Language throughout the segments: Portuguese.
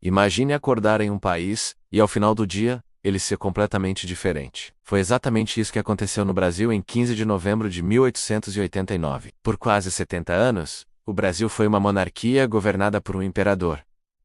Imagine acordar em um país e, ao final do dia, ele ser completamente diferente. Foi exatamente isso que aconteceu no Brasil em 15 de novembro de 1889. Por quase 70 anos, o Brasil foi uma monarquia governada por um imperador.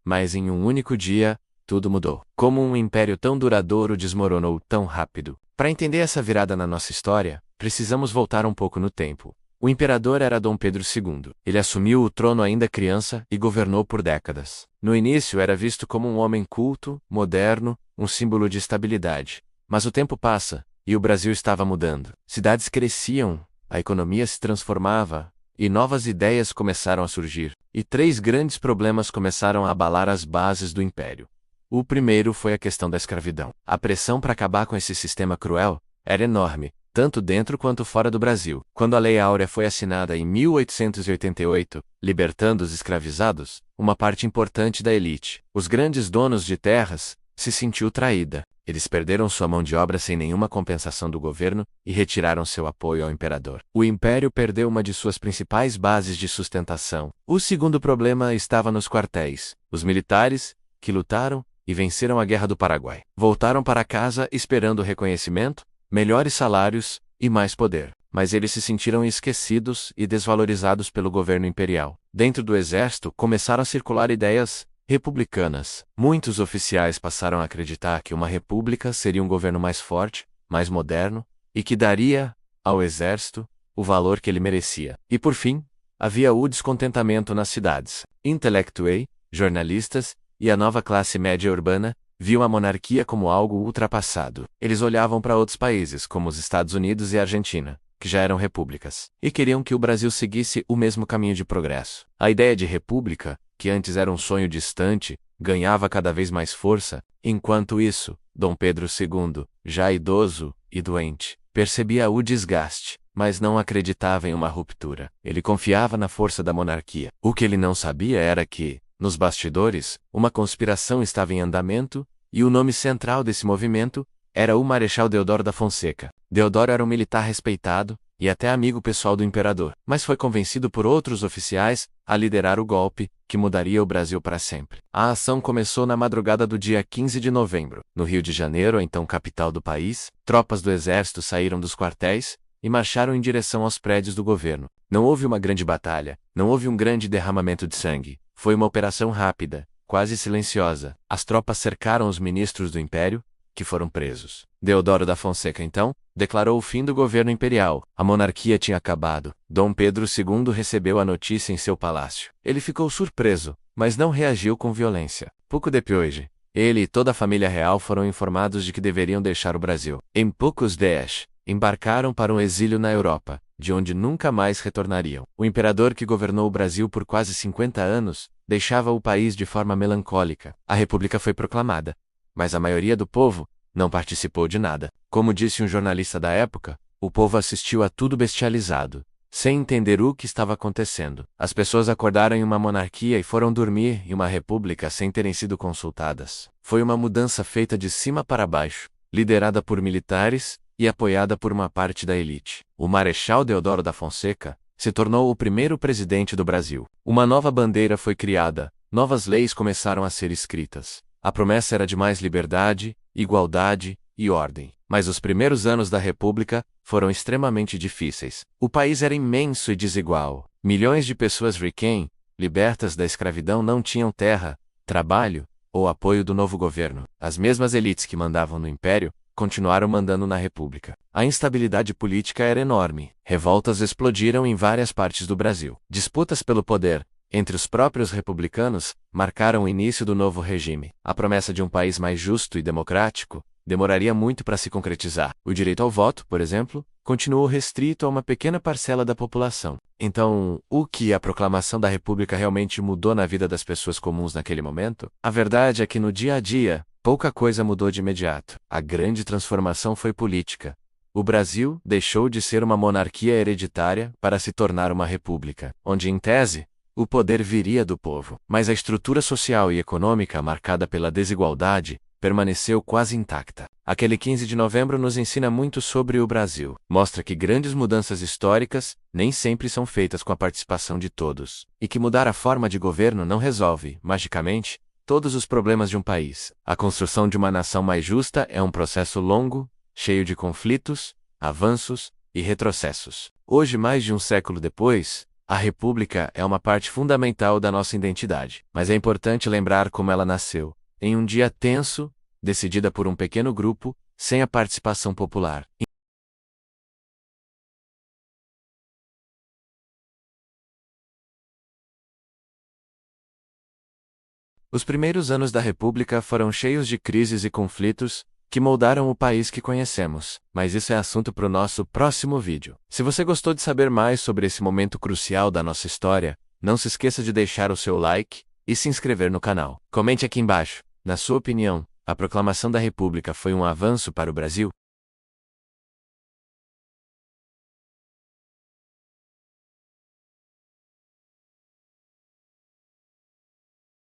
Mas em um único dia, tudo mudou. Como um império tão duradouro desmoronou tão rápido? Para entender essa virada na nossa história, precisamos voltar um pouco no tempo. O imperador era Dom Pedro II. Ele assumiu o trono ainda criança e governou por décadas. No início era visto como um homem culto, moderno, um símbolo de estabilidade. Mas o tempo passa, e o Brasil estava mudando. Cidades cresciam, a economia se transformava, e novas ideias começaram a surgir. E três grandes problemas começaram a abalar as bases do império. O primeiro foi a questão da escravidão. A pressão para acabar com esse sistema cruel era enorme, tanto dentro quanto fora do Brasil. Quando a Lei Áurea foi assinada em 1888, libertando os escravizados, uma parte importante da elite, os grandes donos de terras, se sentiu traída. Eles perderam sua mão de obra sem nenhuma compensação do governo e retiraram seu apoio ao imperador. O império perdeu uma de suas principais bases de sustentação. O segundo problema estava nos quartéis. Os militares, que lutaram e venceram a Guerra do Paraguai, voltaram para casa esperando reconhecimento, melhores salários e mais poder. Mas eles se sentiram esquecidos e desvalorizados pelo governo imperial. Dentro do exército começaram a circular ideias republicanas. Muitos oficiais passaram a acreditar que uma república seria um governo mais forte, mais moderno, e que daria ao exército o valor que ele merecia. E por fim, havia o descontentamento nas cidades. Intelectuais, jornalistas e a nova classe média urbana viam a monarquia como algo ultrapassado. Eles olhavam para outros países, como os Estados Unidos e a Argentina, que já eram repúblicas, e queriam que o Brasil seguisse o mesmo caminho de progresso. A ideia de república, que antes era um sonho distante, ganhava cada vez mais força. Enquanto isso, Dom Pedro II, já idoso e doente, percebia o desgaste, mas não acreditava em uma ruptura. Ele confiava na força da monarquia. O que ele não sabia era que, nos bastidores, uma conspiração estava em andamento, e o nome central desse movimento era o Marechal Deodoro da Fonseca. Deodoro era um militar respeitado e até amigo pessoal do imperador, mas foi convencido por outros oficiais a liderar o golpe, que mudaria o Brasil para sempre. A ação começou na madrugada do dia 15 de novembro. No Rio de Janeiro, a então capital do país, tropas do exército saíram dos quartéis e marcharam em direção aos prédios do governo. Não houve uma grande batalha, não houve um grande derramamento de sangue. Foi uma operação rápida, quase silenciosa. As tropas cercaram os ministros do império, que foram presos. Deodoro da Fonseca, então, declarou o fim do governo imperial. A monarquia tinha acabado. Dom Pedro II recebeu a notícia em seu palácio. Ele ficou surpreso, mas não reagiu com violência. Pouco depois, ele e toda a família real foram informados de que deveriam deixar o Brasil. Em poucos dias, embarcaram para um exílio na Europa, de onde nunca mais retornariam. O imperador que governou o Brasil por quase 50 anos, deixava o país de forma melancólica. A república foi proclamada, mas a maioria do povo não participou de nada. Como disse um jornalista da época, o povo assistiu a tudo bestializado, sem entender o que estava acontecendo. As pessoas acordaram em uma monarquia e foram dormir em uma república sem terem sido consultadas. Foi uma mudança feita de cima para baixo, liderada por militares e apoiada por uma parte da elite. O Marechal Deodoro da Fonseca se tornou o primeiro presidente do Brasil. Uma nova bandeira foi criada, novas leis começaram a ser escritas. A promessa era de mais liberdade, igualdade e ordem. Mas os primeiros anos da República foram extremamente difíceis. O país era imenso e desigual. Milhões de pessoas riquem, libertas da escravidão, não tinham terra, trabalho ou apoio do novo governo. As mesmas elites que mandavam no Império continuaram mandando na República. A instabilidade política era enorme. Revoltas explodiram em várias partes do Brasil. Disputas pelo poder entre os próprios republicanos marcaram o início do novo regime. A promessa de um país mais justo e democrático demoraria muito para se concretizar. O direito ao voto, por exemplo, continuou restrito a uma pequena parcela da população. Então, o que a proclamação da República realmente mudou na vida das pessoas comuns naquele momento? A verdade é que no dia a dia, pouca coisa mudou de imediato. A grande transformação foi política. O Brasil deixou de ser uma monarquia hereditária para se tornar uma república, onde, em tese, o poder viria do povo. Mas a estrutura social e econômica marcada pela desigualdade permaneceu quase intacta. Aquele 15 de novembro nos ensina muito sobre o Brasil. Mostra que grandes mudanças históricas nem sempre são feitas com a participação de todos. E que mudar a forma de governo não resolve, magicamente, todos os problemas de um país. A construção de uma nação mais justa é um processo longo, cheio de conflitos, avanços e retrocessos. Hoje, mais de um século depois, a República é uma parte fundamental da nossa identidade. Mas é importante lembrar como ela nasceu. Em um dia tenso, decidida por um pequeno grupo, sem a participação popular. Os primeiros anos da República foram cheios de crises e conflitos, que moldaram o país que conhecemos, mas isso é assunto para o nosso próximo vídeo. Se você gostou de saber mais sobre esse momento crucial da nossa história, não se esqueça de deixar o seu like e se inscrever no canal. Comente aqui embaixo, na sua opinião, a proclamação da República foi um avanço para o Brasil?